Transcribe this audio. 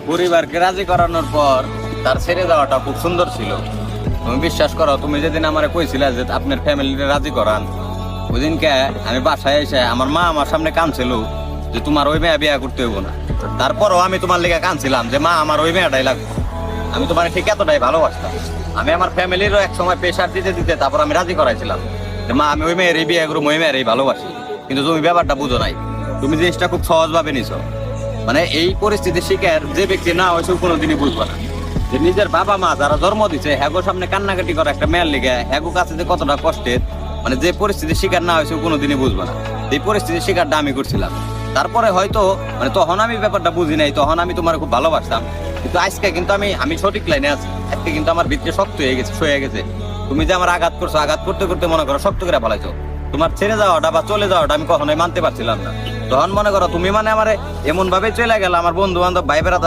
পরিবারকে রাজি করানোর পর তার ছেড়ে যাওয়াটা খুব সুন্দর ছিল। তুমি বিশ্বাস করো, তুমি যেদিন আমারে কইছিলে যে আপনার ফ্যামিলিতে রাজি করান, ওই দিনকে আমি বাসায় এসে আমার মা আমার সামনে কাঁদছিল যে তোমার ওই মেয়ে বিয়ে করতে হইব না। তারপরও আমি তোমার লেগে কাঁদছিলাম যে মা আমার ওই মেয়েটাই লাগবে। আমি তোমার ঠিক এতটাই ভালোবাসতাম। আমি আমার ফ্যামিলিরও এক সময় প্রেশার দিতে দিতে তারপর আমি রাজি করাইছিলাম যে মা আমি ওই মেয়েরই বিয়ে করবো, ওই মেয়েরই ভালোবাসি। কিন্তু তুমি ব্যাপারটা বুঝো নাই, তুমি জিনিসটা খুব সহজভাবে নিছো। মানে এই পরিস্থিতির শিকার যে ব্যক্তি না হয়েছে কোনোদিনই বুঝবে না যে নিজের বাবা মা যারা জন্ম দিচ্ছে হ্যাগো সামনে কান্নাকাটি করা একটা মেয়ের লিগে হ্যাগো কাছে যে কতটা কষ্টের, মানে যে পরিস্থিতির শিকার না হয়েছে কোনোদিনই বুঝবে না। এই পরিস্থিতির শিকারটা আমি করছিলাম। তারপরে হয়তো মানে তখন আমি ব্যাপারটা বুঝি নাই, তখন আমি তোমার খুব ভালোবাসতাম। কিন্তু আজকে কিন্তু আমি সঠিক লাইনে আছি। আজকে কিন্তু আমার ভিতরে শক্ত হয়ে গেছে, সয়ে গেছে। তুমি যে আমার আঘাত করছো, আঘাত করতে করতে মনে করো শক্ত করে ফেলাইছো। তোমার ছেড়ে যাওয়াটা বা চলে যাওয়াটা আমি কখনোই মানতে পারছিলাম না। তখন মনে করো তুমি মানে আমার এমন ভাবে চলে গেল, আমার বন্ধু বান্ধব ভাই বেড়াতে